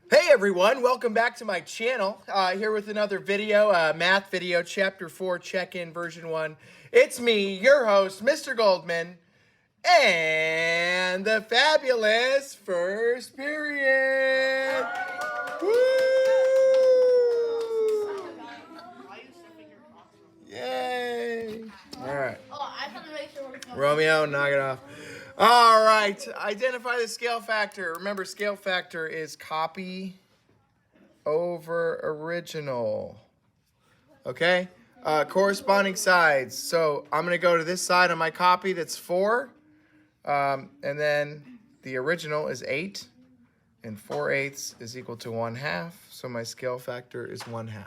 Hey everyone, welcome back to my channel. Here with another video, math video, chapter 4, check-in version 1. It's me, your host, Mr. Goldman, and the fabulous first period. Woo! Yay! All right. Romeo, knock it off. All right, identify the scale factor. Remember, scale factor is copy over original. Okay? Corresponding sides. So I'm going to go to this side on my copy that's 4. And then the original is 8. And 4/8 is equal to 1/2. So my scale factor is 1/2.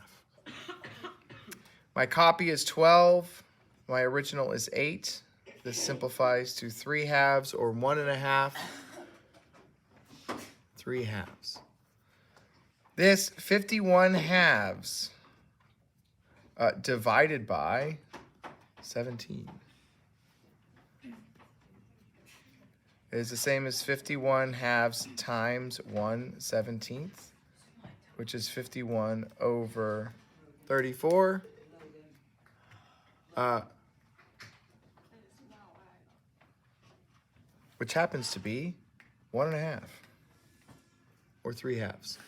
My copy is 12. My original is 8. This simplifies to 3/2 or 1/2. 3/2. This 51/2 divided by 17 is the same as 51/2 times 1/17, which is 51 over 34. Which happens to be 1/2 or 3/2.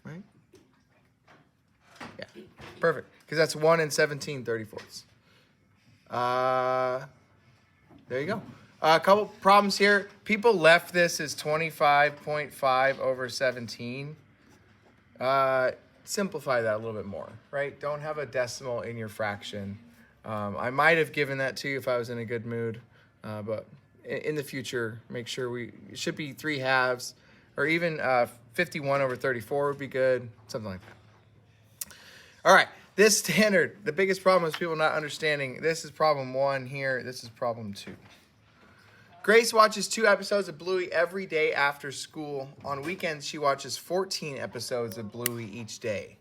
Right? Yeah, perfect. Because that's 1 and 17 34ths. There you go. A couple problems here. People left this as 25.5 over 17. Simplify that a little bit more, right? Don't have a decimal in your fraction. I might have given that to you if I was in a good mood, but in the future, make sure it should be 3/2, or even 51 over 34 would be good, something like that. All right, this standard, the biggest problem is people not understanding. This is problem 1 here. This is problem 2. Grace watches 2 episodes of Bluey every day after school. On weekends, she watches 14 episodes of Bluey each day.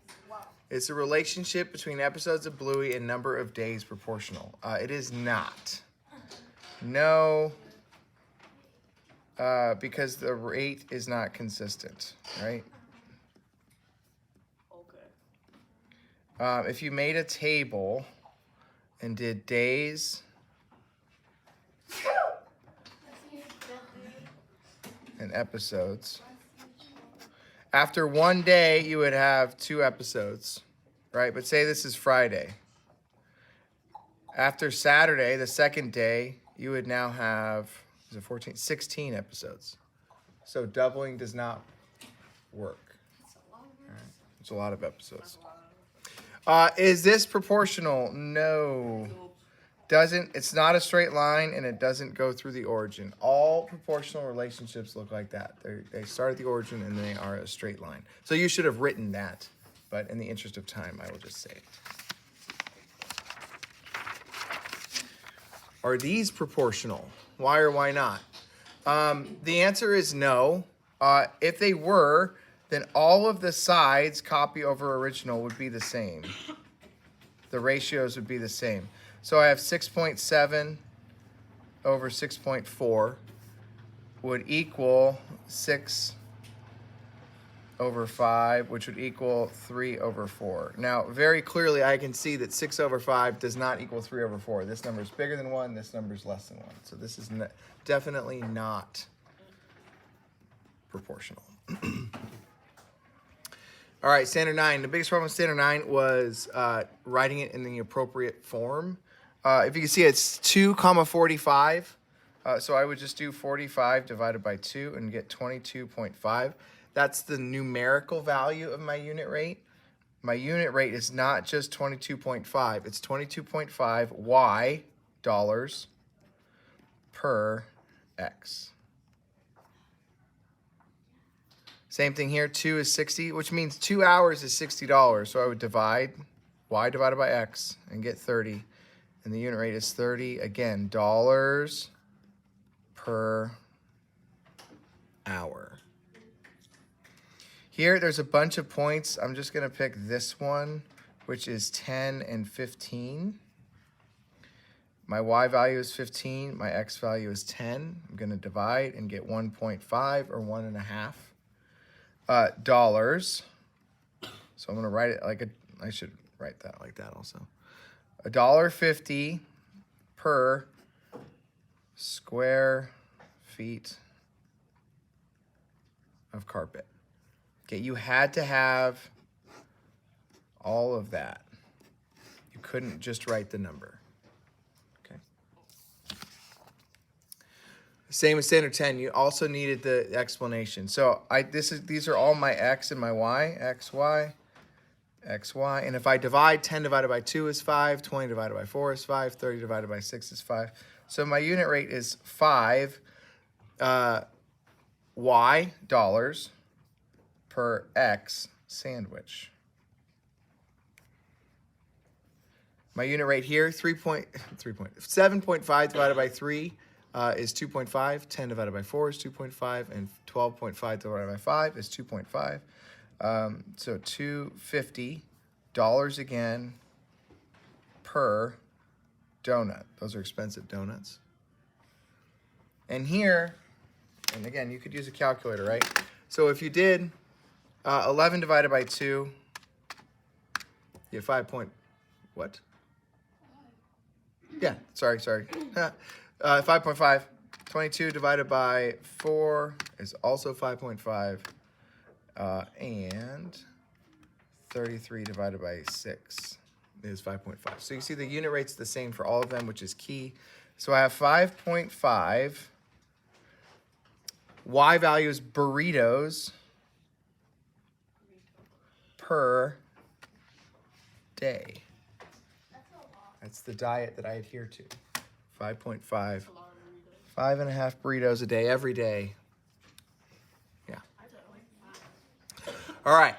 Is the relationship between episodes of Bluey and number of days proportional? It is not. No, because the rate is not consistent, right? Okay. If you made a table and did days and episodes, after one day, you would have 2 episodes, right? But say this is Friday. After Saturday, the second day, you would now have 16 episodes. So doubling does not work. Right. It's a lot of episodes. Is this proportional? No. It's not a straight line, and it doesn't go through the origin. All proportional relationships look like that. They start at the origin, and they are a straight line. So you should have written that, but in the interest of time, I will just say it. Are these proportional? Why or why not? The answer is no. If they were, then all of the sides, copy over original, would be the same. The ratios would be the same. So I have 6.7 over 6.4 would equal 6 over 5, which would equal 3 over 4. Now, very clearly, I can see that 6 over 5 does not equal 3 over 4. This number is bigger than 1. This number is less than 1. So this is definitely not proportional. All right, standard 9. The biggest problem with standard 9 was writing it in the appropriate form. If you can see, it's 2 comma 45. So I would just do 45 divided by 2 and get 22.5. That's the numerical value of my unit rate. My unit rate is not just 22.5. It's 22.5 Y dollars per X. Same thing here, 2 is 60, which means 2 hours is $60. So I would divide Y divided by X and get 30. And the unit rate is 30, again, dollars per hour. Here, there's a bunch of points. I'm just going to pick this one, which is 10 and 15. My y value is 15. My x value is 10. I'm going to divide and get 1.5 or $1.50 dollars. So I'm going to write it like I should write that like that also. $1.50 per square feet of carpet. Okay, you had to have all of that. You couldn't just write the number. Okay. Same with standard 10, you also needed the explanation. So these are all my x and my y, x, y, x, y. And if I divide, 10 divided by 2 is 5, 20 divided by 4 is 5, 30 divided by 6 is 5. So my unit rate is 5 y dollars per x sandwich. My unit rate here, 7.5 divided by 3 is 2.5. 10 divided by 4 is 2.5. And 12.5 divided by 5 is 2.5. So $250 again per donut. Those are expensive donuts. And here, and again, you could use a calculator, right? So if you did 11 divided by 2, you have 5 point, what? Yeah, sorry. 5.5. 22 divided by 4 is also 5.5. And 33 divided by 6 is 5.5. So you see the unit rate's the same for all of them, which is key. So I have 5.5. Y value is burritos per day. That's the diet that I adhere to. 5.5. 5.5 burritos a day, every day. Yeah. All right.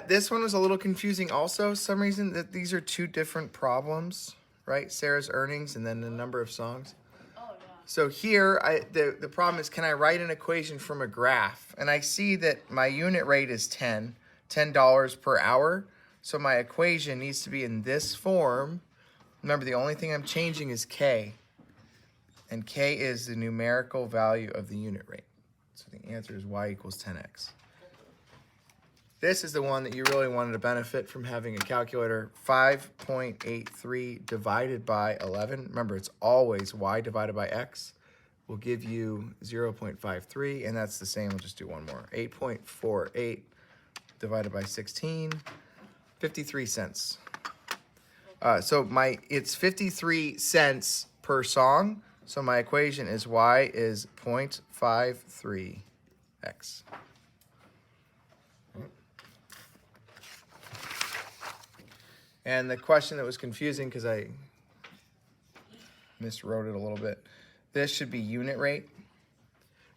This one was a little confusing also. For some reason that these are two different problems, right? Sarah's earnings and then the number of songs. So here, the problem is, can I write an equation from a graph? And I see that my unit rate is $10 per hour. So my equation needs to be in this form. Remember, the only thing I'm changing is K. And K is the numerical value of the unit rate. So the answer is y equals 10x. This is the one that you really wanted to benefit from having a calculator. 5.83 divided by 11. Remember, it's always y divided by x will give you 0.53, and that's the same. We'll just do one more. 8.48 divided by 16, 53 cents. So it's 53 cents per song. So my equation is y is 0.53x. And the question that was confusing because I miswrote it a little bit. This should be unit rate.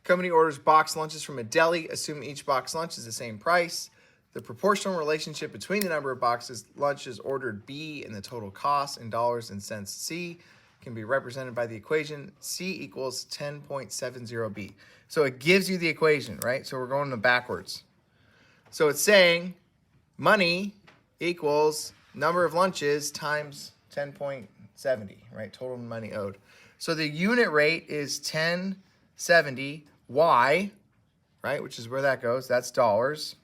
Company orders box lunches from a deli. Assume each box lunch is the same price. The proportional relationship between the number of boxes lunches ordered B and the total cost in dollars and cents C can be represented by the equation C equals 10.70B. So it gives you the equation, right? So we're going backwards. So it's saying money equals number of lunches times 10.70, right? Total money owed. So the unit rate is 1070 Y, right? Which is where that goes. That's dollars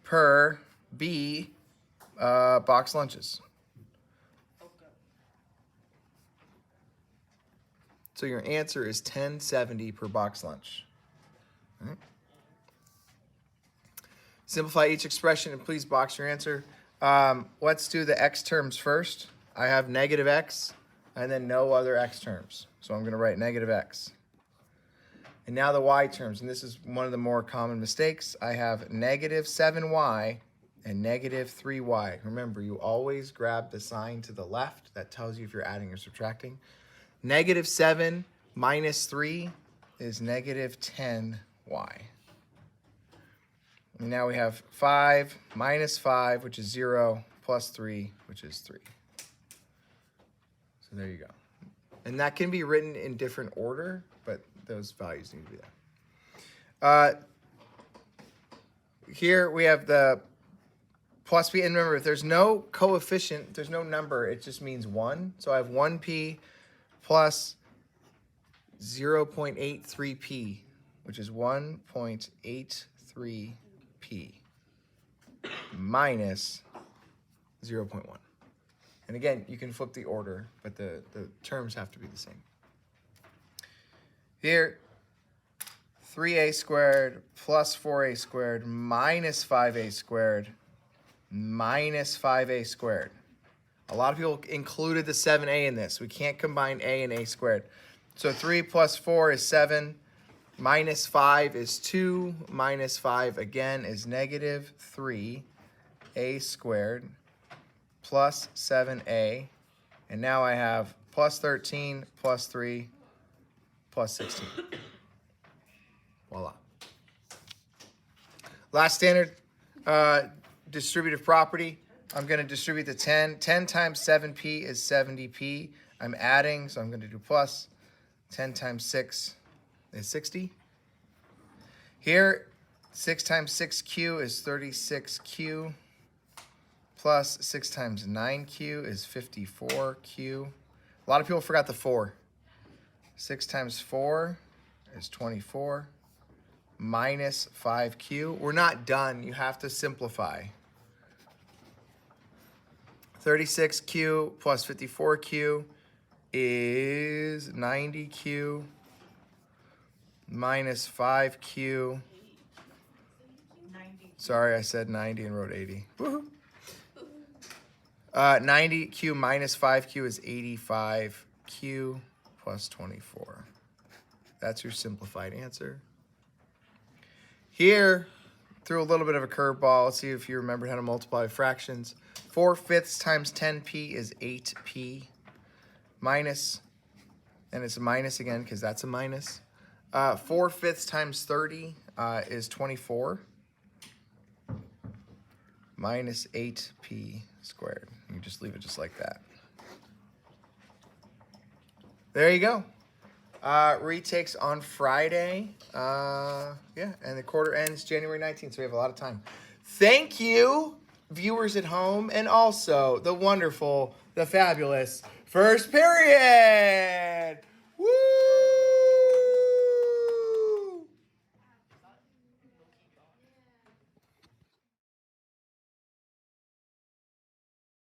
per B box lunches. So your answer is 1070 per box lunch. All right. Simplify each expression and please box your answer. Let's do the x terms first. I have negative x and then no other x terms. So I'm going to write negative x. And now the y terms, and this is one of the more common mistakes. I have negative 7y and negative 3y. Remember, you always grab the sign to the left. That tells you if you're adding or subtracting. Negative 7 minus 3 is negative 10y. And now we have 5 minus 5, which is 0, plus 3, which is 3. So there you go. And that can be written in different order, but those values need to be there. Here we have the plus p. And remember, if there's no coefficient, there's no number, it just means 1. So I have 1p plus 0.83p, which is 1.83p minus 0.1. And again, you can flip the order, but the terms have to be the same. Here, 3a squared plus 4a squared minus 5a squared minus 5a squared. A lot of people included the 7a in this. We can't combine a and a squared. So 3 plus 4 is 7, minus 5 is 2, minus 5 again is negative 3a squared plus 7a. And now I have plus 13 plus 3 plus 16. Voila. Last standard, distributive property. I'm going to distribute the 10. 10 times 7p is 70p. I'm adding, so I'm going to do plus. 10 times 6 is 60. Here, 6 times 6q is 36q. Plus 6 times 9q is 54q. A lot of people forgot the 4. 6 times 4 is 24. Minus 5q. We're not done. You have to simplify. 36q plus 54q is 90q minus 5q. 90. Sorry, I said 90 and wrote 80. Woohoo. 90q minus 5q is 85q plus 24. That's your simplified answer. Here, threw a little bit of a curveball. Let's see if you remember how to multiply fractions. 4/5 times 10p is 8p. Minus, and it's a minus again because that's a minus. 4/5 times 30 is 24. Minus 8p squared. You can just leave it just like that. There you go. Retakes on Friday. Yeah, and the quarter ends January 19th, so we have a lot of time. Thank you, viewers at home, and also the wonderful, the fabulous First Period.